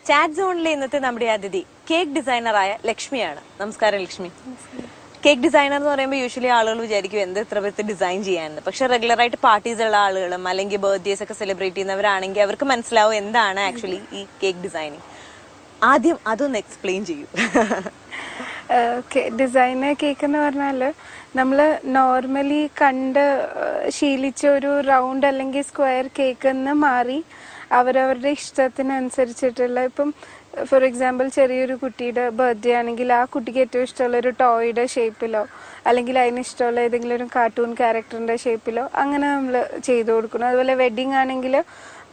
Chat സോണിലെ ഇന്നത്തെ നമ്മുടെ അതിഥി കേക്ക് ഡിസൈനറായ ലക്ഷ്മിയാണ്. നമസ്കാരം ലക്ഷ്മി. കേക്ക് ഡിസൈനർ എന്ന് പറയുമ്പോൾ യൂഷ്വലി ആളുകൾ വിചാരിക്കും എന്ത് ഇത്ര പേർക്ക് ഡിസൈൻ ചെയ്യാനെന്ന്. പക്ഷെ റെഗുലർ ആയിട്ട് പാർട്ടീസ് ഉള്ള ആളുകളും അല്ലെങ്കിൽ ബർത്ത്ഡേസ് ഒക്കെ സെലിബ്രേറ്റ് ചെയ്യുന്നവരാണെങ്കിൽ അവർക്ക് മനസ്സിലാവും എന്താണ് ആക്ച്വലി ഈ കേക്ക് ഡിസൈനിങ്. ആദ്യം അതൊന്ന് എക്സ്പ്ലെയിൻ ചെയ്യൂ. ഡിസൈനർ കേക്ക് എന്ന് പറഞ്ഞാല് നമ്മള് നോർമലി കണ്ട് ശീലിച്ച ഒരു റൗണ്ട് അല്ലെങ്കിൽ സ്ക്വയർ കേക്ക് എന്ന് മാറി അവരവരുടെ ഇഷ്ടത്തിനനുസരിച്ചിട്ടുള്ള, ഇപ്പം ഫോർ എക്സാമ്പിൾ ചെറിയൊരു കുട്ടിയുടെ ബർത്ത്ഡേ ആണെങ്കിൽ ആ കുട്ടിക്ക് ഏറ്റവും ഇഷ്ടമുള്ള ഒരു ടോയുടെ ഷേപ്പിലോ അല്ലെങ്കിൽ അതിന് ഇഷ്ടമുള്ള ഏതെങ്കിലും ഒരു കാർട്ടൂൺ ക്യാരക്ടറിന്റെ ഷേപ്പിലോ അങ്ങനെ നമ്മൾ ചെയ്തു കൊടുക്കണം. അതുപോലെ വെഡിങ് ആണെങ്കിൽ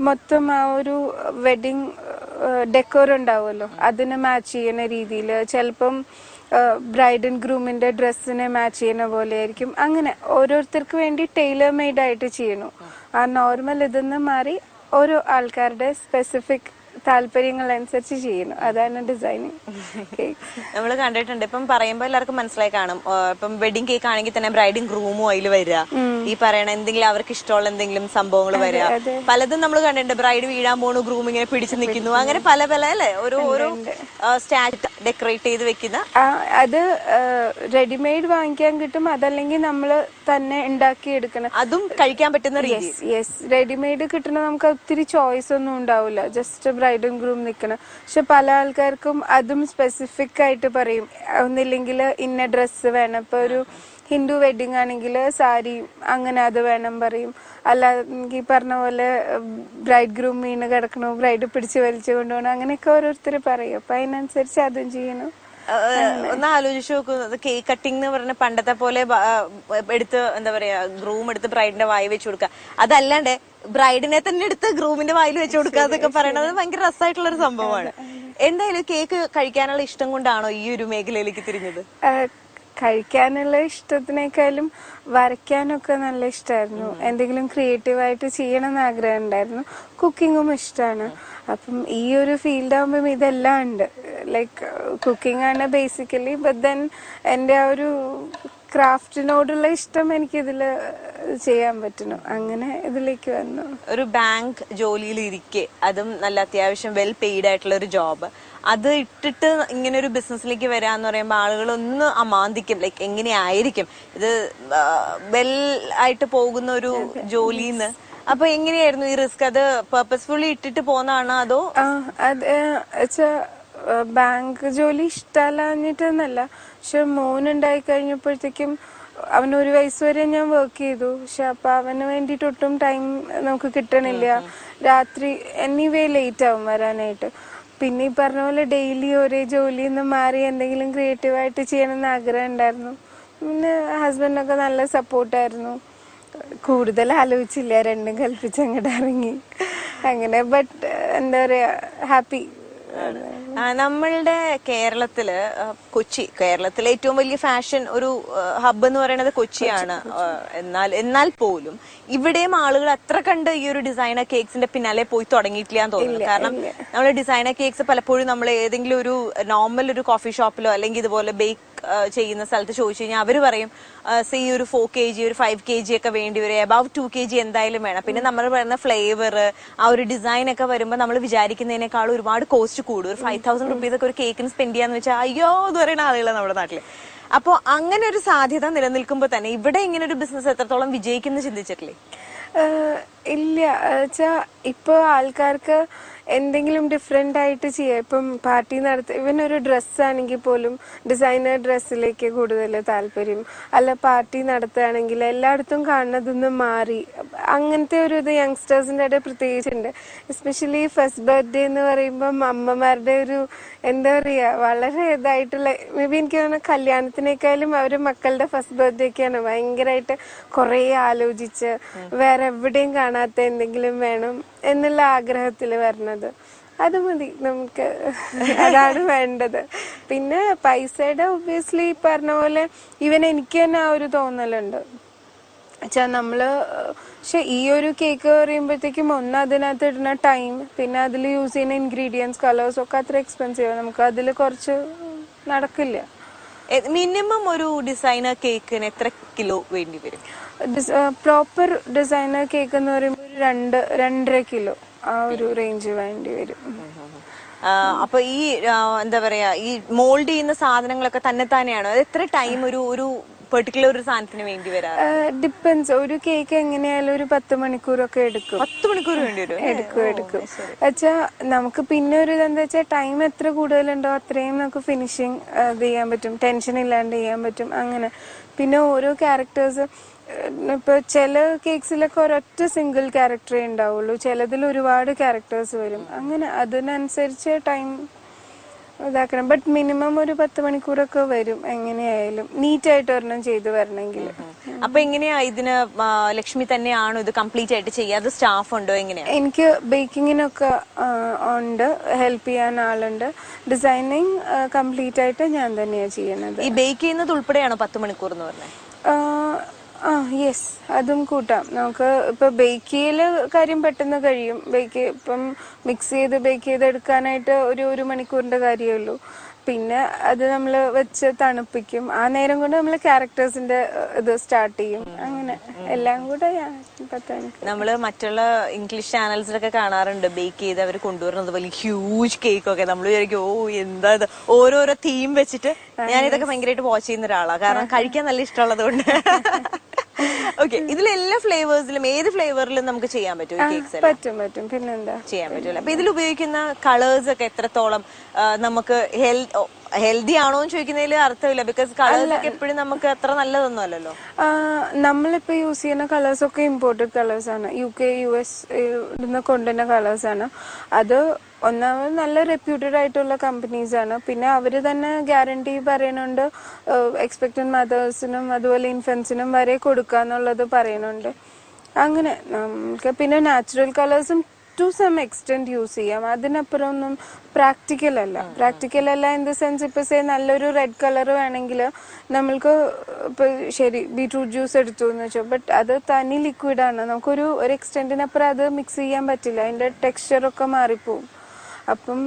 മൊത്തം ആ ഒരു വെഡിങ് ഡെക്കോർ ഉണ്ടാവുമല്ലോ, അതിന് മാച്ച് ചെയ്യുന്ന രീതിയിൽ, ചിലപ്പം ബ്രൈഡ് ആൻഡ് ഗ്രൂമിന്റെ ഡ്രസ്സിനെ മാച്ച് ചെയ്യുന്ന പോലെ ആയിരിക്കും. അങ്ങനെ ഓരോരുത്തർക്ക് വേണ്ടി ടൈലർ മെയ്ഡ് ആയിട്ട് ചെയ്യണു. ആ നോർമൽ ഇതെന്ന് മാറി ഓരോ ആൾക്കാരുടെ സ്പെസിഫിക് താല്പര്യങ്ങൾ അനുസരിച്ച് ചെയ്യുന്നു. അതാണ് ഡിസൈനിങ് കേക്ക്. നമ്മൾ കണ്ടിട്ടുണ്ട്. ഇപ്പം പറയുമ്പോൾ എല്ലാവർക്കും മനസ്സിലായി കാണും. ഇപ്പം വെഡിങ് കേക്ക് ആണെങ്കിൽ തന്നെ ബ്രൈഡും ഗ്രൂമും അതിൽ വരിക, ഈ പറയണ എന്തെങ്കിലും അവർക്ക് ഇഷ്ടമുള്ള എന്തെങ്കിലും സംഭവങ്ങൾ വരിക. പലതും നമ്മൾ കണ്ടിട്ടുണ്ട്. ബ്രൈഡ് വീഴാൻ പോണു, ഗ്രൂം ഇങ്ങനെ പിടിച്ചു നിൽക്കുന്നു, അങ്ങനെ പല പല അല്ലെ ഓരോ സ്റ്റാറ്റ് ഡെക്കറേറ്റ് ചെയ്ത് വെക്കുന്ന. അത് റെഡിമെയ്ഡ് വാങ്ങിക്കാൻ കിട്ടും, അതല്ലെങ്കിൽ നമ്മള് തന്നെ ഉണ്ടാക്കി എടുക്കണം. അതും കഴിക്കാൻ പറ്റുന്ന രീതി. യെസ്, റെഡിമെയ്ഡ് കിട്ടണ നമുക്ക് ഒത്തിരി ചോയ്സ് ഒന്നും ഉണ്ടാവില്ല, ജസ്റ്റ് ബ്രൈഡും ഗ്രൂം നിൽക്കണം. പക്ഷെ പല ആൾക്കാർക്കും അതും സ്പെസിഫിക് ആയിട്ട് പറയും, ഒന്നില്ലെങ്കിൽ ഇന്ന ഡ്രസ്സ് വേണം. ഇപ്പൊ ഒരു ഹിന്ദു വെഡിങ് ആണെങ്കിൽ സാരി അങ്ങനെ അത് വേണം പറയും. അല്ലെങ്കിൽ പറഞ്ഞ പോലെ ബ്രൈഡ് ഗ്രൂം വീണ് കിടക്കണു, ബ്രൈഡ് പിടിച്ച് വലിച്ചു കൊണ്ടുപോകണം, അങ്ങനെയൊക്കെ ഓരോരുത്തർ പറയും. അപ്പൊ അതിനനുസരിച്ച് അതും ചെയ്യണം. ഒന്ന് ആലോചിച്ചു നോക്കുന്നത്, കേക്ക് കട്ടിംഗ് എന്ന് പറഞ്ഞ പണ്ടത്തെ പോലെ എടുത്ത് എന്താ പറയാ ഗ്രൂം എടുത്ത് ബ്രൈഡിന്റെ വായി വെച്ച് കൊടുക്കുക, അതല്ലാണ്ട് ബ്രൈഡിനെ തന്നെ എടുത്ത് ഗ്രൂമിന്റെ വായിൽ വെച്ച് കൊടുക്കുക എന്നൊക്കെ പറയണത് ഭയങ്കര രസമായിട്ടുള്ള ഒരു സംഭവമാണ്. എന്തായാലും കേക്ക് കഴിക്കാനുള്ള ഇഷ്ടം കൊണ്ടാണോ ഈ ഒരു മേഖലയിലേക്ക് തിരിഞ്ഞത്? കഴിക്കാനുള്ള ഇഷ്ടത്തിനേക്കാളും വരയ്ക്കാനൊക്കെ നല്ല ഇഷ്ടമായിരുന്നു. എന്തെങ്കിലും ക്രിയേറ്റീവായിട്ട് ചെയ്യണം എന്ന് ആഗ്രഹം ഉണ്ടായിരുന്നു. കുക്കിങ്ങും ഇഷ്ടമാണ്. അപ്പം ഈ ഒരു ഫീൽഡ് ആകുമ്പം ഇതെല്ലാം ഉണ്ട്. ലൈക്ക് കുക്കിംഗ് ആണ് ബേസിക്കലി, ബട്ട് ദെൻ എൻ്റെ ആ ഒരു ക്രാഫ്റ്റിനോടുള്ള ഇഷ്ടം എനിക്കിതിൽ ചെയ്യാൻ പറ്റുന്നു. അങ്ങനെ ഇതിലേക്ക് വന്നു. ഒരു ബാങ്ക് ജോലിയിൽ ഇരിക്കെ, അതും നല്ല അത്യാവശ്യം വെൽ പെയ്ഡ് ആയിട്ടുള്ള ഒരു ജോബ്, അത് ഇട്ടിട്ട് ഇങ്ങനെ ഒരു ബിസിനസ്സിലേക്ക് വരാന്ന് പറയുമ്പോൾ ആളുകൾ ഒന്ന് അമാന്തിക്കും. ലൈക്ക് എങ്ങനെയായിരിക്കും ഇത് വെൽ ആയിട്ട് പോകുന്ന ഒരു ജോലിന്ന്. അപ്പൊ എങ്ങനെയായിരുന്നു ഈ റിസ്ക്? അത് പർപ്പസ്ഫുള്ളി ഇട്ടിട്ട് പോന്നാണോ അതോ? ബാങ്ക് ജോലി ഇഷ്ടമല്ലാഞ്ഞിട്ടെന്നല്ല, പക്ഷെ മോനുണ്ടായി കഴിഞ്ഞപ്പോഴത്തേക്കും അവന് 1 വയസ്സ് വരെ ഞാൻ വർക്ക് ചെയ്തു. പക്ഷെ അപ്പൊ അവന് വേണ്ടിയിട്ട് ഒട്ടും ടൈം നമുക്ക് കിട്ടണില്ല. രാത്രി എനിവേ ലേറ്റ് ആവും വരാനായിട്ട്. പിന്നെ ഈ പറഞ്ഞ പോലെ ഡെയിലി ഒരേ ജോലിയിൽ നിന്ന് മാറി എന്തെങ്കിലും ക്രിയേറ്റീവായിട്ട് ചെയ്യണമെന്ന് ആഗ്രഹം ഉണ്ടായിരുന്നു. പിന്നെ ഹസ്ബൻഡൊക്കെ നല്ല സപ്പോർട്ടായിരുന്നു. കൂടുതൽ ആലോചിച്ചില്ല, രണ്ടും കൽപ്പിച്ച് അങ്ങോട്ട് ഇറങ്ങി അങ്ങനെ. ബട്ട് എന്താ പറയാ, ഹാപ്പി. നമ്മളുടെ കേരളത്തില് കേരളത്തിലെ ഏറ്റവും വലിയ ഫാഷൻ ഒരു ഹബ്ബ് എന്ന് പറയുന്നത് കൊച്ചിയാണ്. എന്നാൽ പോലും ഇവിടെയും ആളുകൾ അത്ര കണ്ട് ഈ ഒരു ഡിസൈനർ കേക്സിന്റെ പിന്നാലെ പോയി തുടങ്ങിയിട്ടില്ല എന്ന് തോന്നുന്നു. കാരണം നമ്മൾ ഡിസൈനർ കേക്സ് പലപ്പോഴും നമ്മൾ ഏതെങ്കിലും ഒരു നോർമൽ ഒരു കോഫി ഷോപ്പിലോ അല്ലെങ്കിൽ ഇതുപോലെ ബേക്ക് ചെയ്യുന്ന സ്ഥലത്ത് ചോദിച്ചു കഴിഞ്ഞാൽ അവര് പറയും ഈ ഒരു 4 kg ഒരു 5 kg ഒക്കെ വേണ്ടി വരും, അബവ് 2 kg എന്തായാലും വേണം. പിന്നെ നമ്മൾ പറയുന്ന ഫ്ലേവർ, ആ ഒരു ഡിസൈൻ ഒക്കെ വരുമ്പോൾ നമ്മൾ വിചാരിക്കുന്നതിനേക്കാൾ ഒരുപാട് കോസ്റ്റ് കൂടും. ഒരു 5000 റുപ്പീസ് ഒക്കെ ഒരു കേക്കിന് സ്പെൻഡ് ചെയ്യാന്ന് വെച്ചാൽ അയ്യോ എന്ന് പറയുന്ന ആളുകളാണ് നമ്മുടെ നാട്ടില്. അപ്പൊ അങ്ങനെ ഒരു സാധ്യത നിലനിൽക്കുമ്പോ തന്നെ ഇവിടെ ഇങ്ങനെ ഒരു ബിസിനസ് എത്രത്തോളം വിജയിക്കുന്ന ചിന്തിച്ചിട്ടില്ലേ? ഇല്ല, വെച്ചാ ഇപ്പൊ ആൾക്കാർക്ക് എന്തെങ്കിലും ഡിഫറെന്റ് ആയിട്ട് ചെയ്യാം. ഇപ്പം പാർട്ടി ഇവനൊരു ഡ്രസ്സാണെങ്കിൽ പോലും ഡിസൈനർ ഡ്രസ്സിലേക്ക് കൂടുതൽ താല്പര്യം. അല്ല പാർട്ടി നടത്തുകയാണെങ്കിൽ എല്ലായിടത്തും കാണുന്നതൊന്ന് മാറി, അങ്ങനത്തെ ഒരു ഇത് യങ്സ്റ്റേഴ്സിൻ്റെ ഇടയിൽ പ്രത്യേകിച്ചുണ്ട്. എസ്പെഷ്യലി ഫസ്റ്റ് ബർത്ത്ഡേ എന്ന് പറയുമ്പം അമ്മമാരുടെ ഒരു എന്താ പറയുക, വളരെ ഇതായിട്ടുള്ള, മേ ബി എനിക്ക് തോന്നുന്നു കല്യാണത്തിനേക്കാളും അവർ മക്കളുടെ ഫസ്റ്റ് ബർത്ത്ഡേക്കാണ് ഭയങ്കരമായിട്ട് കുറേ ആലോചിച്ച് വേറെ എവിടെയും കാണാത്ത എന്തെങ്കിലും വേണം എന്നുള്ള ആഗ്രഹത്തിൽ വരണത്. അത് മതി നമുക്ക്, അതാണ് വേണ്ടത്. പിന്നെ പൈസയുടെ ഒബ്വിയസ്ലി പറഞ്ഞ പോലെ ഈവൻ എനിക്ക് തന്നെ ആ ഒരു തോന്നലുണ്ട്. വെച്ചാൽ നമ്മള് പക്ഷെ ഈ ഒരു കേക്ക് പറയുമ്പോഴത്തേക്കും ഒന്ന് അതിനകത്ത് ഇടുന്ന ടൈം, പിന്നെ അതിൽ യൂസ് ചെയ്യുന്ന ഇൻഗ്രീഡിയൻസ്, കളേഴ്സ് ഒക്കെ അത്ര എക്സ്പെൻസീവ്. നമുക്ക് അതിൽ കുറച്ച് നടക്കില്ല. മിനിമം ഒരു ഡിസൈനർ കേക്കിന് എത്ര കിലോ വേണ്ടി വരും? പ്രോപ്പർ ഡിസൈനർ കേക്ക് എന്ന് പറയുമ്പോൾ 2-2.5 കിലോ ആ ഒരു റേഞ്ച് വേണ്ടി വരും. അപ്പൊ ഈ എന്താ പറയാ ഈ മോൾഡ് ചെയ്യുന്ന സാധനങ്ങളൊക്കെ തന്നെത്താനെയാണോ? അത് എത്ര ടൈം ഒരു പെർട്ടിക്കുലർ ഒരു സാധനത്തിന് വേണ്ടി വരാം? ഡിപ്പെൻസ്. ഒരു കേക്ക് എങ്ങനെയായാലും ഒരു 10 മണിക്കൂറൊക്കെ എടുക്കും. 10 മണിക്കൂർ വേണ്ടി വരും? എടുക്കും. വെച്ചാ നമുക്ക് പിന്നെ ഒരു ഇതെന്താ വെച്ചാൽ ടൈം എത്ര കൂടുതലുണ്ടോ അത്രയും നമുക്ക് ഫിനിഷിങ് ഇത് ചെയ്യാൻ പറ്റും, ടെൻഷൻ ഇല്ലാണ്ട് ചെയ്യാൻ പറ്റും. അങ്ങനെ പിന്നെ ഓരോ ക്യാരക്ടേഴ്സ് ഇപ്പൊ ചില കേക്സിലൊക്കെ ഒരൊറ്റ സിംഗിൾ ക്യാരക്ടറേ ഉണ്ടാവുള്ളൂ, ചിലതിൽ ഒരുപാട് ക്യാരക്ടേഴ്സ് വരും. അങ്ങനെ അതിനനുസരിച്ച് ടൈം ഇതാക്കണം. ബട്ട് മിനിമം ഒരു 10 മണിക്കൂറൊക്കെ വരും എങ്ങനെയായാലും നീറ്റായിട്ട് ഒരെണ്ണം ചെയ്ത് വരണമെങ്കിൽ. അപ്പൊ എങ്ങനെയാ ഇതിന് ലക്ഷ്മി തന്നെയാണോ ഇത് കംപ്ലീറ്റ് ആയിട്ട് ചെയ്യാതെ സ്റ്റാഫ് ഉണ്ടോ? എങ്ങനെയാ? എനിക്ക് ബേക്കിങ്ങിനൊക്കെ ഉണ്ട്, ഹെൽപ്പ് ചെയ്യാൻ ആളുണ്ട്. ഡിസൈനിങ് കംപ്ലീറ്റ് ആയിട്ട് ഞാൻ തന്നെയാണ് ചെയ്യുന്നത്. ഈ ബേക്ക് ചെയ്യുന്നത് ഉൾപ്പെടെയാണോ 10 മണിക്കൂർ എന്ന് പറഞ്ഞത്? യെസ്, അതും കൂട്ടാം. നമുക്ക് ഇപ്പൊ ബേക്ക് ചെയ്യല് കാര്യം പെട്ടെന്ന് കഴിയും. ഇപ്പം മിക്സ് ചെയ്ത് ബേക്ക് ചെയ്തെടുക്കാനായിട്ട് ഒരു മണിക്കൂറിന്റെ കാര്യമേ ഉള്ളൂ. പിന്നെ അത് നമ്മൾ വെച്ച് തണുപ്പിക്കും. ആ നേരം കൊണ്ട് നമ്മൾ ക്യാരക്ടേഴ്സിന്റെ ഇത് സ്റ്റാർട്ട് ചെയ്യും. അങ്ങനെ എല്ലാം കൂടെ 10 മണിക്കൂർ. നമ്മള് മറ്റുള്ള ഇംഗ്ലീഷ് ചാനൽസിലൊക്കെ കാണാറുണ്ട് ബേക്ക് ചെയ്ത് അവർ കൊണ്ടുവരുന്നത് വലിയ ഹ്യൂജ് കേക്ക് ഒക്കെ. നമ്മൾ വിചാരിക്കും ഓ എന്താ ഇത്, ഓരോരോ തീം വെച്ചിട്ട്. ഞാൻ ഇതൊക്കെ ഭയങ്കരമായിട്ട് വാച്ച് ചെയ്യുന്ന ഒരാളാണ്, കാരണം കഴിക്കാൻ നല്ല ഇഷ്ടമുള്ളത് കൊണ്ട്. ഓക്കെ, ഇതിലെല്ലാ ഫ്ലേവേഴ്സിലും ഏത് ഫ്ലേവറിലും നമുക്ക് ചെയ്യാൻ പറ്റും കേക്ക്സ്? പറ്റും. പിന്നെന്താ, ചെയ്യാൻ പറ്റുമല്ലോ. അപ്പൊ ഇതിൽ ഉപയോഗിക്കുന്ന കളേഴ്സ് ഒക്കെ എത്രത്തോളം നമുക്ക് ഹെൽത്തി ആണോ എന്ന് ചോദിക്കുന്നതിൽ അർത്ഥമില്ല, ബിക്കോസ് കളേഴ്സ് ഒക്കെ എപ്പോഴും നമുക്ക് അത്ര നല്ലതൊന്നും അല്ലല്ലോ. നമ്മളിപ്പോ യൂസ് ചെയ്യുന്ന കളേഴ്സ് ഒക്കെ ഇമ്പോർട്ടഡ് കളേഴ്സ് ആണ്, UK US കൊണ്ടുവരുന്ന കളേഴ്സ് ആണ്. അത് ഒന്നാമത് നല്ല റെപ്യൂട്ടഡ് ആയിട്ടുള്ള കമ്പനീസ് ആണ്. പിന്നെ അവര് തന്നെ ഗ്യാരണ്ടി പറയുന്നുണ്ട്, എക്സ്പെക്ടന്റ് മദേഴ്സിനും അതുപോലെ ഇൻഫൻസിനും വരെ കൊടുക്കാന്നുള്ളത് പറയുന്നുണ്ട്. അങ്ങനെ നമുക്ക് പിന്നെ നാച്ചുറൽ കളേഴ്സും ടു സം എക്സ്റ്റെന്റ് യൂസ് ചെയ്യാം. അതിനപ്പുറം ഒന്നും പ്രാക്ടിക്കൽ അല്ല ഇൻ ദ സെൻസ്. ഇപ്പൊ നല്ലൊരു റെഡ് കളർ വേണമെങ്കിൽ നമ്മൾക്ക് ഇപ്പൊ ശരി ബീട്രൂട്ട് ജ്യൂസ് എടുത്തു എന്ന് വെച്ചോ, ബട്ട് അത് തനി ലിക്വിഡാണ്. നമുക്കൊരു എക്സ്റ്റെന്റിനപ്പുറം അത് മിക്സ് ചെയ്യാൻ പറ്റില്ല, അതിന്റെ ടെക്സ്ചറൊക്കെ മാറിപ്പോവും. അപ്പം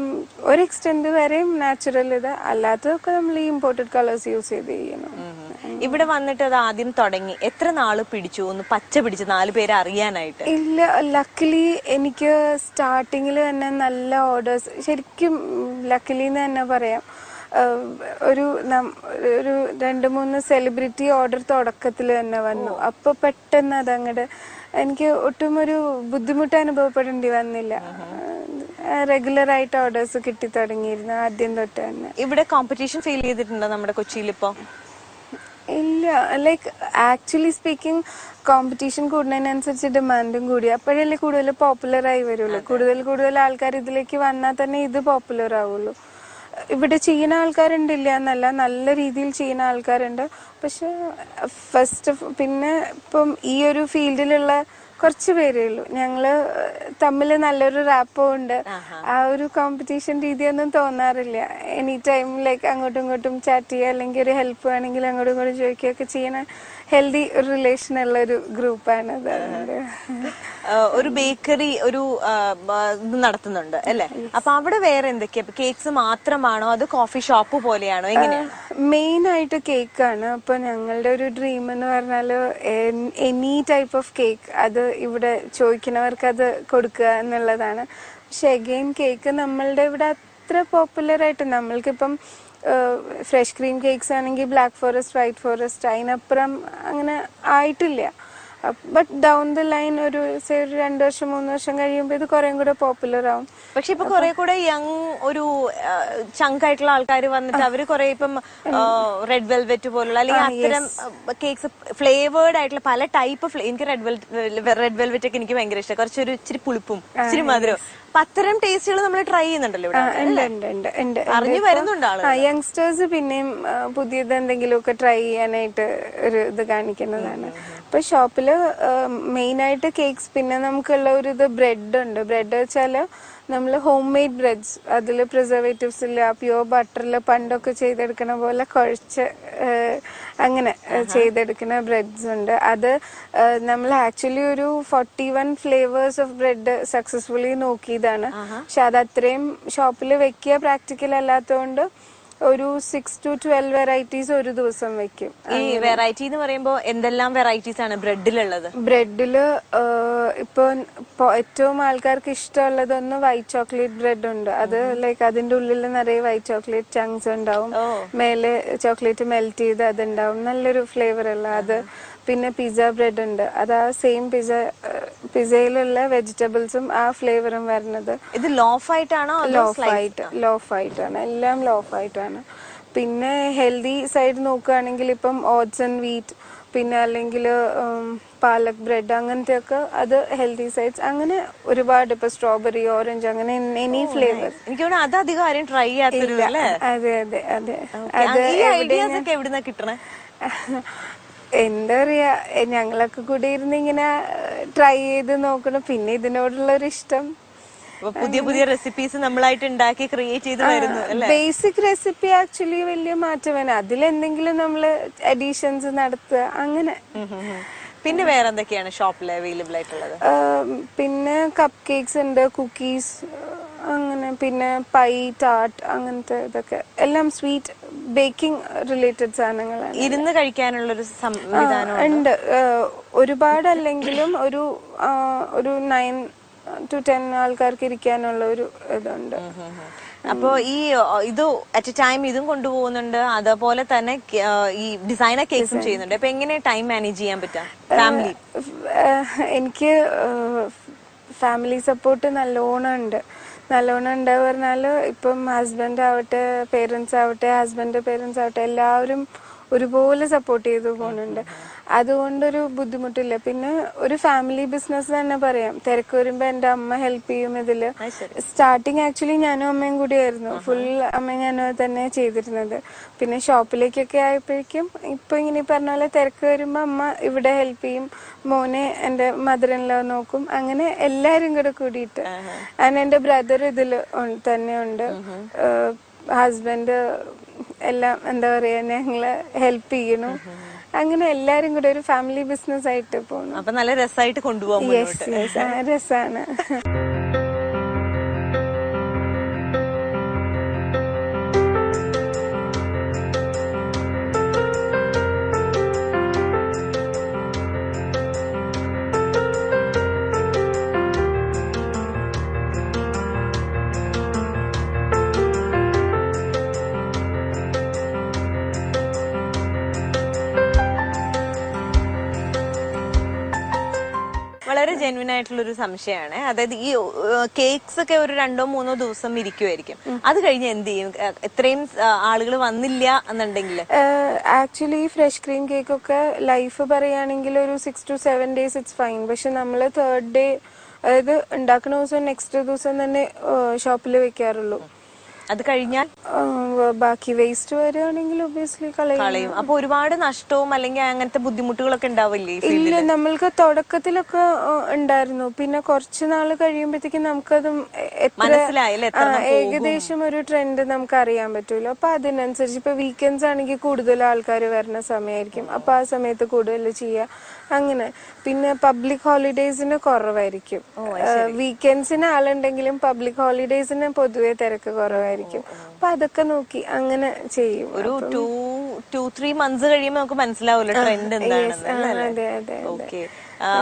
ഒരു എക്സ്റ്റെന്റ് വരെയും നാച്ചുറൽ ഇത്, അല്ലാത്തതൊക്കെ നമ്മൾ ഈ ഇമ്പോർട്ടഡ് കളേഴ്സ് യൂസ് ചെയ്ത് ചെയ്യണം. ഇവിടെ വന്നിട്ട് അത് ആദ്യം തുടങ്ങി എത്ര നാള് പിടിച്ചു ഒന്ന് പച്ച പിടിച്ച് 4 പേരെ അറിയാനായിട്ട്? ഇല്ല, ലക്കിലി എനിക്ക് സ്റ്റാർട്ടിങ്ങിൽ തന്നെ നല്ല ഓർഡേഴ്സ്, ശരിക്കും ലക്കിലി എന്ന് തന്നെ പറയാം. ഒരു 2-3 സെലിബ്രിറ്റി ഓർഡർ തുടക്കത്തിൽ തന്നെ വന്നു. അപ്പൊ പെട്ടെന്ന് അതങ്ങട് എനിക്ക് ഒട്ടും ഒരു ബുദ്ധിമുട്ട് അനുഭവപ്പെടേണ്ടി വന്നില്ല. റെഗുലർ ആയിട്ട് ഓർഡേഴ്സ് കിട്ടി തുടങ്ങിയിരുന്നു ആദ്യം തൊട്ട് തന്നെ. ഇവിടെ കോമ്പറ്റീഷൻ ഫീൽ ചെയ്തിട്ടുണ്ടോ നമ്മുടെ കൊച്ചിയിൽ ഇപ്പൊ? ഇല്ല, ലൈക്ക് ആക്ച്വലി സ്പീക്കിംഗ് കോമ്പറ്റീഷൻ കൂടുന്നതിനനുസരിച്ച് ഡിമാൻഡും കൂടി. അപ്പോഴല്ലേ കൂടുതൽ പോപ്പുലർ ആയി വരുള്ളൂ. കൂടുതൽ ആൾക്കാർ ഇതിലേക്ക് വന്നാൽ തന്നെ ഇത് പോപ്പുലർ ആവുള്ളൂ. ഇവിടെ ചെയ്യുന്ന ആൾക്കാരുണ്ടില്ല എന്നല്ല, നല്ല രീതിയിൽ ചെയ്യുന്ന ആൾക്കാരുണ്ട്. പക്ഷെ പിന്നെ ഇപ്പം ഈ ഒരു ഫീൽഡിലുള്ള കുറച്ച് പേരേ ഉള്ളൂ. ഞങ്ങള് തമ്മിൽ നല്ലൊരു റാപ്പോ ഉണ്ട്. ആ ഒരു കോമ്പറ്റീഷൻ രീതിയൊന്നും തോന്നാറില്ല. എനി ടൈം ലൈക്ക് അങ്ങോട്ടും ഇങ്ങോട്ടും ചാറ്റ് ചെയ്യുക, അല്ലെങ്കിൽ ഒരു ഹെൽപ്പ് വേണമെങ്കിൽ അങ്ങോട്ടും ഇങ്ങോട്ടും ചോദിക്കുകയൊക്കെ ചെയ്യണ ഹെൽത്തി റിലേഷൻ ഉള്ള ഒരു ഗ്രൂപ്പാണ്. ഒരു ബേക്കറി ഒരു ഇത് നടത്തുന്നുണ്ട് അല്ലേ? അപ്പൊ അവിടെ വേറെ എന്തൊക്കെയാ? കേക്ക്സ് മാത്രമാണോ അത് കോഫി ഷോപ്പ് പോലെയാണോ, എങ്ങനെയാണ്? മെയിൻ ആയിട്ട് കേക്കാണ്. അപ്പൊ ഞങ്ങളുടെ ഒരു ഡ്രീം എന്ന് പറഞ്ഞാല് എനി ടൈപ്പ് ഓഫ് കേക്ക് അത് ഇവിടെ ചോദിക്കുന്നവർക്ക് അത് കൊടുക്കുക എന്നുള്ളതാണ്. പക്ഷെ അഗെയിൻ കേക്ക് നമ്മളുടെ ഇവിടെ അത്ര പോപ്പുലർ ആയിട്ട്, നമ്മൾക്കിപ്പം ഫ്രഷ് ക്രീം കേക്ക്സ് ആണെങ്കിൽ ബ്ലാക്ക് ഫോറസ്റ്റ്, വൈറ്റ് ഫോറസ്റ്റ്, അതിനപ്പുറം അങ്ങനെ ആയിട്ടില്ല. ബട്ട് ഡൗൺ ദ ലൈൻ ഒരു 2 വർഷം 3 വർഷം കഴിയുമ്പോൾ ഇത് കുറേ കൂടെ പോപ്പുലർ ആവും. പക്ഷെ ഇപ്പൊ കുറെ കൂടെ യങ് ഒരു ചങ്ക് ആയിട്ടുള്ള ആൾക്കാർ വന്നിട്ട് അവര് കുറെ ഇപ്പം റെഡ് വെൽവെറ്റ് പോലുള്ള അല്ലെങ്കിൽ അത്തരം കേക്ക്സ് ഫ്ലേവേർഡ് ആയിട്ടുള്ള പല ടൈപ്പ്. എനിക്ക് റെഡ് വെൽവെറ്റ് ഒക്കെ എനിക്ക് ഭയങ്കര ഇഷ്ടം. കുറച്ചൊരു ഇച്ചിരി പുളിപ്പും ഇച്ചിരി മധുരവും. അത്തരം ടേസ്റ്റുകൾ നമ്മൾ ട്രൈ ചെയ്യുന്നുണ്ടല്ലോ ഇവിടെ? അറിഞ്ഞു വരുന്നുണ്ട് ആള്. യങ്സ്റ്റേഴ്സ് പിന്നെയും പുതിയത് എന്തെങ്കിലുമൊക്കെ ട്രൈ ചെയ്യാനായിട്ട് ഒരു ഇത് കാണിക്കുന്നതാണ്. ഇപ്പൊ ഷോപ്പില് മെയിൻ ആയിട്ട് കേക്ക്സ്. പിന്നെ നമുക്കുള്ള ഒരു ഇത് ബ്രെഡ് ഉണ്ട്. ബ്രെഡ് വെച്ചാല് നമ്മൾ ഹോം മെയ്ഡ് ബ്രെഡ്സ്, അതിൽ പ്രിസർവേറ്റീവ്സ് ഇല്ല, പ്യുവർ ബട്ടറിൽ പണ്ടൊക്കെ ചെയ്തെടുക്കണ പോലെ കുഴച്ച് അങ്ങനെ ചെയ്തെടുക്കുന്ന ബ്രെഡ്സ് ഉണ്ട്. അത് നമ്മൾ ആക്ച്വലി ഒരു 41 ഫ്ലേവേഴ്സ് ഓഫ് ബ്രെഡ് സക്സസ്ഫുള്ളി നോക്കിയതാണ്. പക്ഷെ അത് അത്രയും ഷോപ്പിൽ വെക്കുക പ്രാക്ടിക്കൽ അല്ലാത്തതുകൊണ്ട് ഒരു 6 to 12 വെറൈറ്റീസ് ഒരു ദിവസം വെക്കും. ഈ വെറൈറ്റി എന്ന് പറയുമ്പോൾ എന്തെല്ലാം വെറൈറ്റീസ് ആണ് ബ്രെഡിലുള്ളത്? ബ്രെഡില് ഇപ്പൊ ഏറ്റവും ആൾക്കാർക്ക് ഇഷ്ടമുള്ളതൊന്ന് വൈറ്റ് ചോക്ലേറ്റ് ബ്രെഡ് ഉണ്ട്. അത് ലൈക്ക് അതിന്റെ ഉള്ളിൽ നിറയെ വൈറ്റ് ചോക്ലേറ്റ് ചങ്ക്സ് ഉണ്ടാവും, മേലെ ചോക്ലേറ്റ് മെൽറ്റ് ചെയ്ത് അതുണ്ടാവും, നല്ലൊരു ഫ്ലേവർ ഉള്ള അത്. പിന്നെ പിസ്സ ബ്രെഡ് ഉണ്ട്, അത് ആ സെയിം പിസ്സയിലുള്ള വെജിറ്റബിൾസും ആ ഫ്ലേവറും വരുന്നത്. ഇത് ലോഫ് ആയിട്ടാണോ? ലോഫ് ആയിട്ടാണ്, എല്ലാം ലോഫ് ആയിട്ടാണ്. പിന്നെ ഹെൽത്തി സൈഡ് നോക്കുകയാണെങ്കിൽ ഇപ്പം ഓട്സ് ആൻഡ് വീറ്റ്, പിന്നെ അല്ലെങ്കിൽ പാലക് ബ്രെഡ് അങ്ങനത്തെ ഒക്കെ, അത് ഹെൽത്തി സൈഡ്സ്. അങ്ങനെ ഒരുപാട്, ഇപ്പൊ സ്ട്രോബെറി, ഓറഞ്ച്, അങ്ങനെ എനി ഫ്ലേവർ. എനിക്ക് അത് അധികം ആരും ട്രൈ ചെയ്യാത്തൊരു. അതെ അതെ അതെ. ഐഡിയാസ് ഒക്കെ എവിടുന്നാ കിട്ടണേ? എന്താ പറയാ, ഞങ്ങളൊക്കെ കൂടി ഇരുന്ന് ഇങ്ങനെ ട്രൈ ചെയ്ത് നോക്കണം. പിന്നെ ഇതിനോടുള്ള ഒരു ഇഷ്ടം, പുതിയ പുതിയ റെസിപ്പീസ് നമ്മളായിട്ട് ഉണ്ടാക്കി ക്രിയേറ്റ് ചെയ്ത് വരുന്നു. ബേസിക് റെസിപ്പി ആക്ച്വലി വലിയ മാറ്റമാണ്, അതിലെന്തെങ്കിലും നമ്മള് അഡീഷൻസ് നടത്തുക അങ്ങനെ. പിന്നെ വേറെ എന്തൊക്കെയാണ് ഷോപ്പിൽ അവൈലബിൾ ആയിട്ടുള്ളത്? പിന്നെ കപ്പ് കേക്ക്സ് ഉണ്ട്, കുക്കീസ് അങ്ങനെ, പിന്നെ പൈ, ടാർട്ട്, അങ്ങനത്തെ ഇതൊക്കെ എല്ലാം സ്വീറ്റ് ബേക്കിംഗ് റിലേറ്റഡ് സാധനങ്ങളാണ്. ഇരുന്ന് കഴിക്കാനുള്ളൊരു സംവിധാനം ഉണ്ട്. ഒരുപാടല്ലെങ്കിലും ഒരു 9 to 10 ആൾക്കാർക്ക് ഇരിക്കാനുള്ള ഒരു ഇതുണ്ട്. അപ്പൊ ഇത് അറ്റ് എ ടൈം ഇതും കൊണ്ടുപോകുന്നുണ്ട്, അതുപോലെ തന്നെ ഈ ഡിസൈനർ കേക്ക്സും ചെയ്യുന്നുണ്ട്. അപ്പൊ എങ്ങനെ ടൈം മാനേജ് ചെയ്യാൻ പറ്റാ ഫാമിലി? എനിക്ക് ഫാമിലി സപ്പോർട്ട് നല്ലോണം ഉണ്ട്. പറഞ്ഞാല് ഇപ്പം ഹസ്ബൻഡ് ആവട്ടെ, പേരൻസ് ആവട്ടെ, ഹസ്ബൻഡ് പേരൻസ് ആവട്ടെ, എല്ലാവരും ഒരുപോലെ സപ്പോർട്ട് ചെയ്തു പോകുന്നുണ്ട്. അതുകൊണ്ടൊരു ബുദ്ധിമുട്ടില്ല. പിന്നെ ഒരു ഫാമിലി ബിസിനസ് തന്നെ പറയാം. തിരക്ക് വരുമ്പോ എന്റെ അമ്മ ഹെൽപ്പ് ചെയ്യും ഇതില്. സ്റ്റാർട്ടിങ് ആക്ച്വലി ഞാനും അമ്മയും കൂടിയായിരുന്നു, ഫുൾ അമ്മ ഞാനും തന്നെ ചെയ്തിരുന്നത്. പിന്നെ ഷോപ്പിലേക്കൊക്കെ ആയപ്പോഴേക്കും ഇപ്പൊ ഇങ്ങനെ പറഞ്ഞ പോലെ തിരക്ക് വരുമ്പോ അമ്മ ഇവിടെ ഹെൽപ്പ് ചെയ്യും, മോനെ എന്റെ മദർ ഇൻ ലോ നോക്കും. അങ്ങനെ എല്ലാരും കൂടെ കൂടിയിട്ട്. ആൻഡ് എന്റെ ബ്രദർ ഇതില് തന്നെ ഉണ്ട്, ഹസ്ബൻഡ് എല്ലാം എന്താ പറയാ ഞങ്ങള് ഹെൽപ്പ് ചെയ്യണു. അങ്ങനെ എല്ലാരും കൂടെ ഒരു ഫാമിലി ബിസിനസ് ആയിട്ട് പോകുന്നു. അപ്പൊ നല്ല രസമായിട്ട് കൊണ്ടുപോകാം. രസാണ്. വളരെ ജെന്വിൻ ആയിട്ടുള്ള ഒരു സംശയമാണ്. അതായത് ഈ കേക്ക്സ് ഒക്കെ ഒരു 2-3 ദിവസം ഇരിക്കുമായിരിക്കും, അത് കഴിഞ്ഞ് എന്ത് ചെയ്യും? എത്രയും ആളുകൾ വന്നില്ല എന്നുണ്ടെങ്കിൽ? ആക്ച്വലി ഫ്രഷ് ക്രീം കേക്ക് ഒക്കെ ലൈഫ് പറയുകയാണെങ്കിൽ ഒരു 6 to 7 days ഇറ്റ്സ് ഫൈൻ. പക്ഷെ നമ്മള് 3rd day, അതായത് ഉണ്ടാക്കുന്ന ദിവസം നെക്സ്റ്റ് ദിവസം തന്നെ ഷോപ്പിൽ വെക്കാറുള്ളൂ. അത് കഴിഞ്ഞാൽ ബാക്കി വേസ്റ്റ് വരികയാണെങ്കിൽ ഒബ്വിയസ്ലി കളയും. അപ്പൊ ഒരുപാട് നഷ്ടവും അല്ലെങ്കിൽ അങ്ങനത്തെ ബുദ്ധിമുട്ടുകളൊക്കെ ഉണ്ടാവില്ലേ? ഇല്ല, നമ്മൾക്ക് തുടക്കത്തിലൊക്കെ ഉണ്ടായിരുന്നു. പിന്നെ കുറച്ച് നാള് കഴിയുമ്പോഴത്തേക്കും നമുക്കത് ഏകദേശം ഒരു ട്രെൻഡ് നമുക്ക് അറിയാൻ പറ്റൂല. അപ്പൊ അതിനനുസരിച്ച് ഇപ്പൊ വീക്കെൻഡ്സ് ആണെങ്കിൽ കൂടുതൽ ആൾക്കാർ വരുന്ന സമയമായിരിക്കും, അപ്പൊ ആ സമയത്ത് കൂടുതൽ ചെയ്യുക അങ്ങനെ. പിന്നെ പബ്ലിക് ഹോളിഡേയ്സിന് കുറവായിരിക്കും. വീക്കെൻഡ്സിന് ആളുണ്ടെങ്കിലും പബ്ലിക് ഹോളിഡേയ്സിന് പൊതുവെ തിരക്ക് കുറവായിരിക്കും. അപ്പൊ അതൊക്കെ നോക്കി അങ്ങനെ ചെയ്യും. ഒരു 2-3 months കഴിയുമ്പോൾ നമുക്ക് മനസ്സിലാവുമല്ലോ ട്രെൻഡ് എന്താണെന്ന്. ഓക്കെ.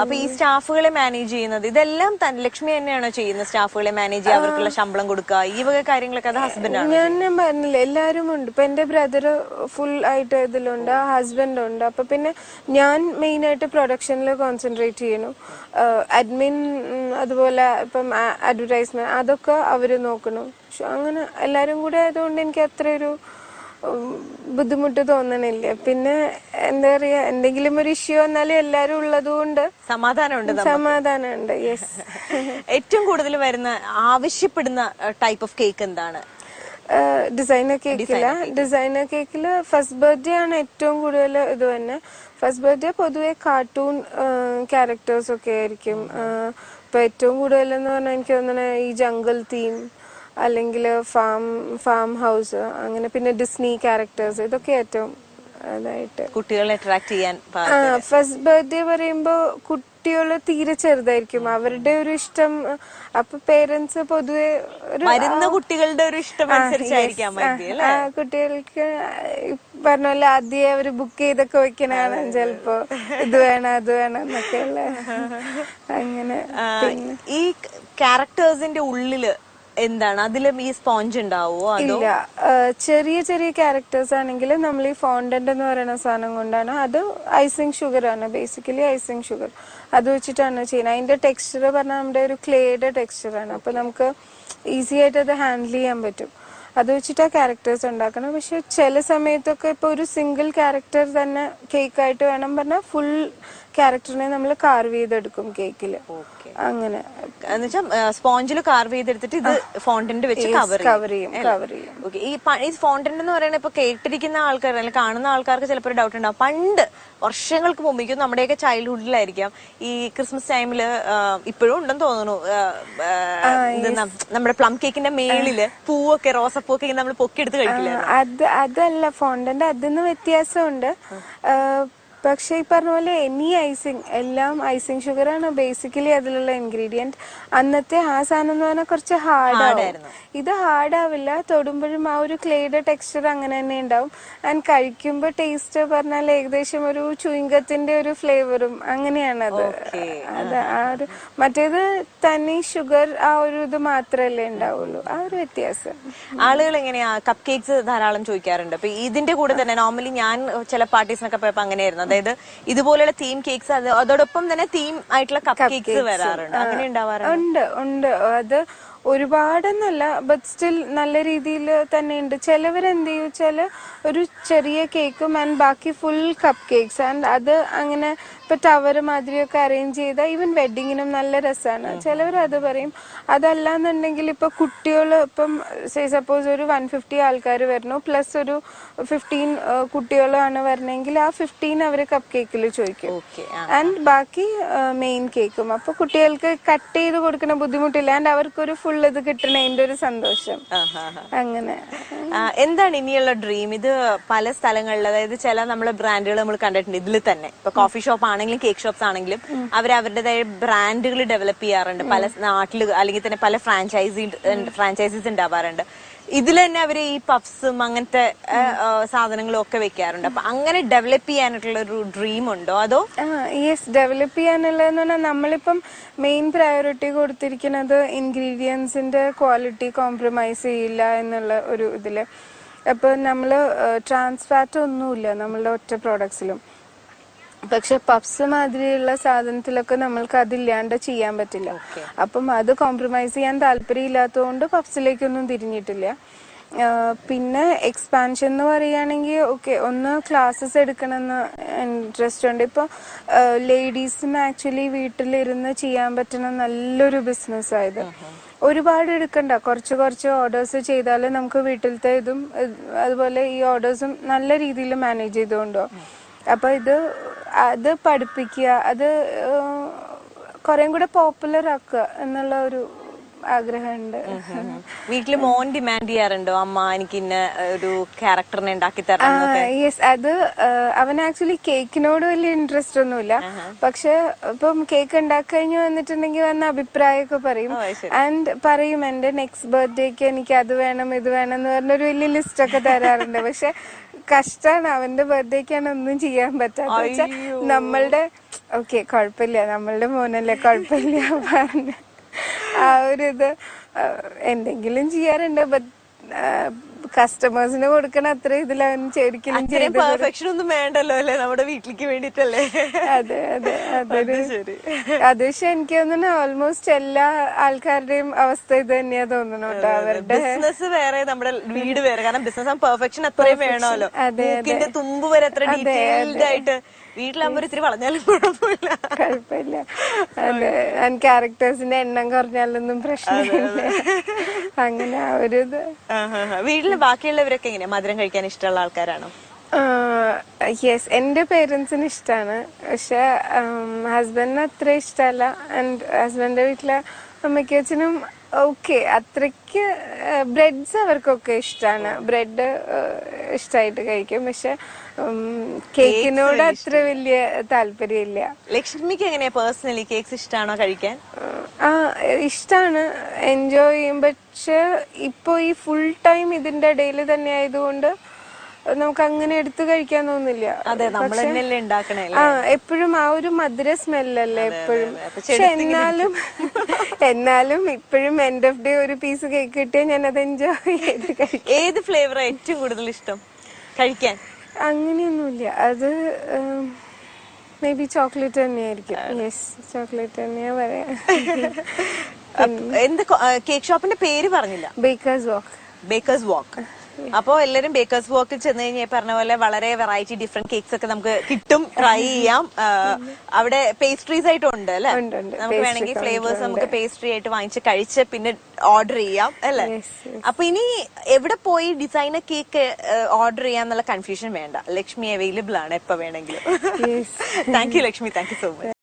അപ്പൊ ഈ സ്റ്റാഫുകളെ മാനേജ് ചെയ്യുന്നത് ഇതെല്ലാം ലക്ഷ്മി തന്നെയാണോ ചെയ്യുന്നത്? സ്റ്റാഫുകളെ മാനേജ് ചെയ്യുക, അവർക്കുള്ള ശമ്പളം കൊടുക്കുക, ഈ വക കാര്യങ്ങളൊക്കെ അത് ഹസ്ബൻഡാണ്? ഞാൻ പറഞ്ഞില്ല, എല്ലാരും ഉണ്ട്. ഇപ്പൊ എന്റെ ബ്രദർ ഫുൾ ആയിട്ട് ഇതിലുണ്ട്, ഹസ്ബൻഡ് ഉണ്ട്. അപ്പൊ പിന്നെ ഞാൻ മെയിൻ ആയിട്ട് പ്രൊഡക്ഷനിൽ കോൺസെൻട്രേറ്റ് ചെയ്യണു. അഡ്മിൻ, അതുപോലെ ഇപ്പം അഡ്വർടൈസ്മെന്റ്, അതൊക്കെ അവര് നോക്കണം. അങ്ങനെ എല്ലാരും കൂടെ ആയതുകൊണ്ട് എനിക്ക് അത്രയൊരു ബുദ്ധിമുട്ട് തോന്നണില്ല. പിന്നെ എന്താ പറയാ, എന്തെങ്കിലും ഒരു ഇഷ്യൂ വന്നാലും എല്ലാരും ഉള്ളത് കൊണ്ട് സമാധാനമുണ്ട്. യെസ്. ഏറ്റവും കൂടുതൽ വരുന്ന ആവശ്യപ്പെടുന്ന ടൈപ്പ് ഓഫ് കേക്ക് എന്താണ്? ഡിസൈനർ കേക്കില് ഫസ്റ്റ് ബർത്ത്ഡേ ആണ് ഏറ്റവും കൂടുതൽ ഇത് തന്നെ. ഫസ്റ്റ് ബർത്ത്ഡേ പൊതുവെ കാർട്ടൂൺ ക്യാരക്ടേഴ്സ് ഒക്കെ ആയിരിക്കും. ഇപ്പൊ ഏറ്റവും കൂടുതൽ എന്ന് പറഞ്ഞാൽ എനിക്ക് തോന്നണ ഈ ജംഗിൾ തീം, അല്ലെങ്കിൽ ഫാം ഹൗസ്, അങ്ങനെ. പിന്നെ ഡിസ്നി ക്യാരക്ടേഴ്സ്, ഇതൊക്കെ ഏറ്റവും അതായിട്ട് കുട്ടികളെ അട്രാക്ട് ചെയ്യാൻ. ഫസ്റ്റ് ബർത്ത്ഡേ പറയുമ്പോ കുട്ടികള് തീരെ ചെറുതായിരിക്കും, അവരുടെ ഒരു ഇഷ്ടം. അപ്പൊ പേരൻസ് പൊതുവെ വരുന്ന കുട്ടികളുടെ ഒരു ഇഷ്ടം അനുസരിച്ചായിരിക്കാം കുട്ടികൾക്ക് പറഞ്ഞ പോലെ ആദ്യമേ അവര് ബുക്ക് ചെയ്തൊക്കെ വെക്കണാണ് ചിലപ്പോ, ഇത് വേണം അത് വേണം എന്നൊക്കെയുള്ള അങ്ങനെ. ഈ ക്യാരക്ടേഴ്സിന്റെ ഉള്ളില് എന്താണ് അതിലും ഈ സ്പോഞ്ച് ഉണ്ടാവോ? ഇല്ല, ചെറിയ ചെറിയ ക്യാരക്ടേഴ്സ് ആണെങ്കിൽ നമ്മൾ ഈ ഫോണ്ടന്റ് എന്ന് പറയുന്ന സാധനം കൊണ്ടാണ്, അത് ഐസിങ് ഷുഗർ ആണ്, ബേസിക്കലി ഐസിങ് ഷുഗർ അത് വെച്ചിട്ടാണ് ചെയ്യുന്നത്. അതിന്റെ ടെക്സ്ചർ പറഞ്ഞാൽ നമ്മുടെ ഒരു ക്ലേയുടെ ടെക്സ്ചർ ആണ്, അപ്പൊ നമുക്ക് ഈസി ആയിട്ട് അത് ഹാൻഡിൽ ചെയ്യാൻ പറ്റും. അത് വെച്ചിട്ടാ ക്യാരക്ടേഴ്സ് ഉണ്ടാക്കണം. പക്ഷെ ചില സമയത്തൊക്കെ ഇപ്പൊ ഒരു സിംഗിൾ ക്യാരക്ടർ തന്നെ കേക്കായിട്ട് വേണം പറഞ്ഞാൽ ഫുൾ ക്യാരക്ടറിനെ നമ്മൾ കാർവ് ചെയ്തെടുക്കും കേക്കില്. അങ്ങനെ സ്പോഞ്ചിൽ കാർവ് ചെയ്തെടുത്തിട്ട് ഇത് ഫോണ്ടന്റ് വെച്ച് കവർ ചെയ്യും. ഈ ഫോണ്ടന്റ് എന്ന് പറയുന്നത് ഇപ്പൊ കേട്ടിരിക്കുന്ന ആൾക്കാർ അല്ലെങ്കിൽ കാണുന്ന ആൾക്കാർക്ക് ചിലപ്പോൾ ഡൗട്ട് ഉണ്ടാവും. പണ്ട് വർഷങ്ങൾക്ക് മുമ്പ് നമ്മുടെയൊക്കെ ചൈൽഡ്ഹുഡിലായിരിക്കാം ഈ ക്രിസ്മസ് ടൈമില്, ഇപ്പോഴും ഉണ്ടെന്ന് തോന്നുന്നു, നമ്മുടെ പ്ലം കേക്കിന്റെ മേളില് പൂവൊക്കെ റോസപ്പൂവൊക്കെ നമ്മൾ പൊക്കിയെടുത്ത് കഴിക്കില്ല. അതല്ല ഫോണ്ടന്റ്, അതിന് വ്യത്യാസമുണ്ട്. പക്ഷെ ഈ പറഞ്ഞ പോലെ എനി ഐസിങ് എല്ലാം ഐസിങ് ഷുഗർ ആണ് ബേസിക്കലി അതിലുള്ള ഇൻഗ്രീഡിയന്റ്. അന്നത്തെ ആ സാധനം എന്ന് പറഞ്ഞാൽ കുറച്ച് ഹാർഡായിരുന്നു. ഇത് ഹാർഡാവില്ല, തൊടുമ്പോഴും ആ ഒരു ക്ലേയുടെ ടെക്സ്ചർ അങ്ങനെ തന്നെ ഉണ്ടാവും. ആൻഡ് കഴിക്കുമ്പോൾ ടേസ്റ്റ് പറഞ്ഞാൽ ഏകദേശം ഒരു ചുയിങ്കത്തിന്റെ ഒരു ഫ്ലേവറും അങ്ങനെയാണത്. അത് ആ ഒരു മറ്റേത് തനി ഷുഗർ ആ ഒരു ഇത് മാത്രമല്ലേ ഉണ്ടാവുള്ളൂ, ആ ഒരു വ്യത്യാസം. ആളുകൾ എങ്ങനെയാ കപ്പ് കേക്ക്സ് ധാരാളം ചോദിക്കാറുണ്ട്. അപ്പൊ ഇതിന്റെ കൂടെ തന്നെ നോർമലി ഞാൻ ചില പാർട്ടീസിനൊക്കെ പോയപ്പോ അങ്ങനെയായിരുന്നു, അതായത് ഇതുപോലെയുള്ള തീം കേക്ക്സ് അതോടൊപ്പം തന്നെ തീം ആയിട്ടുള്ള കപ്പ് കേക്ക്സ് വരാറുണ്ട്. അങ്ങനെ ഉണ്ടാവാറുണ്ട്. ഉണ്ട്. അത് ഒരുപാടൊന്നല്ല, ബട്ട് സ്റ്റിൽ നല്ല രീതിയിൽ തന്നെ ഉണ്ട്. ചിലവരെന്ത് ചെയ്യും വെച്ചാല് ഒരു ചെറിയ കേക്കും ആൻഡ് ബാക്കി ഫുൾ കപ്പ് കേക്ക്സ്, ആൻഡ് അത് അങ്ങനെ ഇപ്പൊ ടവർ മാതിരിയൊക്കെ അറേഞ്ച് ചെയ്താൽ ഈവൻ വെഡിങ്ങിനും നല്ല രസമാണ്. ചിലവർ അത് പറയും. അതല്ലാന്നുണ്ടെങ്കിൽ ഇപ്പൊ കുട്ടികള് ഇപ്പം സപ്പോസ് ഒരു 150 ആൾക്കാർ വരുന്നു, പ്ലസ് ഒരു 15 കുട്ടികളാണ് വരണമെങ്കിൽ ആ 15 അവര് കപ്പ് കേക്കിൽ ചോദിക്കും, ആൻഡ് ബാക്കി മെയിൻ കേക്കും. അപ്പൊ കുട്ടികൾക്ക് കട്ട് ചെയ്ത് കൊടുക്കുന്ന ബുദ്ധിമുട്ടില്ല, ആൻഡ് അവർക്കൊരു ഫുൾ ഇത് കിട്ടണതിന്റെ ഒരു സന്തോഷം. അങ്ങനെ. എന്താണ് ഇനിയുള്ള ഡ്രീം? ഇത് പല സ്ഥലങ്ങളിൽ, അതായത് ചില നമ്മളെ ബ്രാൻഡുകൾ നമ്മൾ കണ്ടിട്ടുണ്ട് ഇതിൽ തന്നെ. ഇപ്പൊ കോഫി ഷോപ്പ് ആണെങ്കിലും കേക്ക് ഷോപ്സ് ആണെങ്കിലും അവർ അവരുടേതായ ബ്രാൻഡുകൾ ഡെവലപ്പ് ചെയ്യാറുണ്ട്. പല നാട്ടിൽ അല്ലെങ്കിൽ തന്നെ പല ഫ്രാഞ്ചൈസീസ് ഉണ്ടാവാറുണ്ട്. ഇതിൽ തന്നെ അവര് ഈ പഫ്സും അങ്ങനത്തെ സാധനങ്ങളും ഒക്കെ വെക്കാറുണ്ട്. അപ്പൊ അങ്ങനെ ഡെവലപ്പ് ചെയ്യാനായിട്ടുള്ള ഒരു ഡ്രീം ഉണ്ടോ? അതോ യെസ്, ഡെവലപ്പ് ചെയ്യാനുള്ളതെന്ന് പറഞ്ഞാൽ നമ്മളിപ്പം മെയിൻ പ്രയോറിറ്റി കൊടുത്തിരിക്കുന്നത് ഇൻഗ്രീഡിയൻസിന്റെ ക്വാളിറ്റി കോംപ്രമൈസ് ചെയ്യില്ല എന്നുള്ള ഒരു ഇതില്. അപ്പൊ നമ്മള് ട്രാൻസ് ഫാറ്റ് ഒന്നുമില്ല നമ്മളുടെ ഒറ്റ പ്രോഡക്ട്സിലും. പക്ഷെ പഫ്സ് മാതിരിയുള്ള സാധനത്തിലൊക്കെ നമ്മൾക്ക് അതില്ലാണ്ട് ചെയ്യാൻ പറ്റില്ല. അപ്പം അത് കോംപ്രമൈസ് ചെയ്യാൻ താല്പര്യമില്ലാത്തതുകൊണ്ട് പഫ്സിലേക്കൊന്നും തിരിഞ്ഞിട്ടില്ല. പിന്നെ എക്സ്പാൻഷൻ എന്ന് പറയുകയാണെങ്കിൽ ഒന്ന് ക്ലാസ്സസ് എടുക്കണമെന്ന് ഇൻട്രസ്റ്റ് ഉണ്ട്. ഇപ്പൊ ലേഡീസിന് ആക്ച്വലി വീട്ടിലിരുന്ന് ചെയ്യാൻ പറ്റുന്ന നല്ലൊരു ബിസിനസ് ആയത്. ഒരുപാട് എടുക്കണ്ട, കുറച്ച് ഓർഡേഴ്സ് ചെയ്താൽ നമുക്ക് വീട്ടിലത്തെ ഇതും അതുപോലെ ഈ ഓർഡേഴ്സും നല്ല രീതിയിൽ മാനേജ് ചെയ്തുകൊണ്ടോ. അപ്പൊ അത് പഠിപ്പിക്കുക, അത് കുറേം കൂടെ പോപ്പുലർ ആക്കുക എന്നുള്ള ഒരു ആഗ്രഹമുണ്ട്. വീട്ടില് മോൻ ഡിമാൻഡ് ചെയ്യാറുണ്ടോ, അമ്മ എനിക്ക് ഇന്ന ഒരു ക്യാരക്ടറിനെ ഉണ്ടാക്കി തരണം? യെസ്, അത് അവൻ ആക്ച്വലി കേക്കിനോട് വലിയ ഇൻട്രസ്റ്റ് ഒന്നുമില്ല. പക്ഷെ ഇപ്പം കേക്ക് ഉണ്ടാക്കി കഴിഞ്ഞ് വന്നിട്ടുണ്ടെങ്കിൽ വന്ന അഭിപ്രായമൊക്കെ പറയും. ആൻഡ് പറയും എന്റെ നെക്സ്റ്റ് ബർത്ത്ഡേക്ക് എനിക്ക് അത് വേണം ഇത് വേണം എന്ന് പറഞ്ഞൊരു വലിയ ലിസ്റ്റ് ഒക്കെ തരാറുണ്ട്. പക്ഷെ കഷ്ടാണ്, അവന്റെ ബർത്ത്ഡേക്കാണ് ഒന്നും ചെയ്യാൻ പറ്റാത്ത. നമ്മളുടെ കുഴപ്പമില്ല, നമ്മളുടെ മോനല്ലേ, കുഴപ്പമില്ല പറഞ്ഞ ആ ഒരു ഇത് എന്തെങ്കിലും ചെയ്യാറുണ്ട്. ബട്ട് കസ്റ്റമേഴ്സിന് കൊടുക്കണ അത്ര ഇതിൽ അവൻ ശരിക്കും പെർഫെക്ഷൻ ഒന്നും വേണ്ടല്ലോ അല്ലേ, നമ്മുടെ വീട്ടിലേക്ക് വേണ്ടിട്ടല്ലേ. അതെ. അത് പക്ഷെ എനിക്ക് തോന്നുന്നു ഓൾമോസ്റ്റ് എല്ലാ ആൾക്കാരുടെയും അവസ്ഥ ഇത് തന്നെയാ തോന്നുന്നു കേട്ടോ. അവരുടെ ബിസിനസ് വേറെ, നമ്മുടെ വീട് വേറെ. കാരണം ബിസിനസ് പെർഫെക്ഷൻ അത്രയും വേണമല്ലോ. മൂക്കിന്റെ തുമ്പ് വരെ അത്ര ഡീറ്റെയിൽഡ് ആയിട്ട്. വീട്ടിലാകുമ്പോ ഇത്തിരി വളഞ്ഞാലും കുഴപ്പമില്ല. അതെ, ക്യാരക്ടേഴ്സിന്റെ എണ്ണം കുറഞ്ഞാലൊന്നും പ്രശ്നമില്ല. അങ്ങനെ ആ ഒരു ഇത്. വീട്ടില് ബാക്കിയുള്ളവരൊക്കെ എങ്ങനെയാ, മധുരം കഴിക്കാൻ ഇഷ്ടമുള്ള ആൾക്കാരാണോ? യെസ്, എന്റെ പേരൻസിന് ഇഷ്ടമാണ്. പക്ഷെ ഹസ്ബൻഡിന് അത്ര ഇഷ്ടമല്ല. ആൻഡ് ഹസ്ബൻഡിന്റെ വീട്ടിലെ അമ്മയ്ക്കും അച്ഛനും അത്രയ്ക്ക് ബ്രെഡ്സ് അവർക്കൊക്കെ ഇഷ്ടമാണ്. ബ്രെഡ് ഇഷ്ടമായിട്ട് കഴിക്കും. പക്ഷെ കേക്കിനോട് അത്ര വലിയ താല്പര്യമില്ല. ലക്ഷ്മിക്ക് എങ്ങനെയാ പേഴ്സണലി കേക്ക്സ് ഇഷ്ടമാണോ കഴിക്കാൻ? ആ ഇഷ്ടാണ്, എൻജോയ് ചെയ്യും. പക്ഷെ ഇപ്പൊ ഈ ഫുൾ ടൈം ഇതിന്റെ ഇടയിൽ തന്നെ ആയതുകൊണ്ട് നമുക്ക് അങ്ങനെ എടുത്തു കഴിക്കാൻ തോന്നില്ല. അതെ, നമ്മൾ തന്നെയല്ലേ ഉണ്ടാക്കണേ. എപ്പോഴും ആ ഒരു മധുര സ്മെല്ലല്ലേ എപ്പോഴും. പക്ഷെ എന്നാലും ഇപ്പോഴും എൻഡ് ഓഫ് ഡേ ഒരു പീസ് കേക്ക് കിട്ടിയാൽ ഞാൻ അത് എൻജോയ് ചെയ്ത് കഴിക്കും. ഏത് ഫ്ലേവറാ ഏറ്റവും കൂടുതൽ ഇഷ്ടം കഴിക്കാൻ? അങ്ങനെയൊന്നുമില്ല, അത് മേ ബി ചോക്ലേറ്റ് തന്നെയായിരിക്കും. യെസ്, ചോക്ലേറ്റ് തന്നെയാ പറയാ. എന്ത് കേക്ക് ഷോപ്പിന്റെ പേര് പറഞ്ഞില്ല? ബേക്കേഴ്സ് വാക്ക്. ബേക്കേഴ്സ് വാക്ക്. അപ്പോ എല്ലാരും ബേക്കേഴ്സ് വാക്കിൽ ചെന്ന് കഴിഞ്ഞാൽ പറഞ്ഞ പോലെ വളരെ വെറൈറ്റി ഡിഫറെന്റ് കേക്ക്സ് ഒക്കെ നമുക്ക് കിട്ടും, ട്രൈ ചെയ്യാം. അവിടെ പേസ്ട്രീസ് ആയിട്ടും ഉണ്ട് അല്ലെ? നമുക്ക് വേണമെങ്കിൽ ഫ്ലേവേഴ്സ് നമുക്ക് പേസ്ട്രി ആയിട്ട് വാങ്ങിച്ച് കഴിച്ച് പിന്നെ ഓർഡർ ചെയ്യാം അല്ലെ? അപ്പൊ ഇനി എവിടെ പോയി ഡിസൈനർ കേക്ക് ഓർഡർ ചെയ്യാന്നുള്ള കൺഫ്യൂഷൻ വേണ്ട. ലക്ഷ്മി അവൈലബിൾ ആണ് എപ്പോ വേണമെങ്കിലും. Thank you Lakshmi, thank you so much.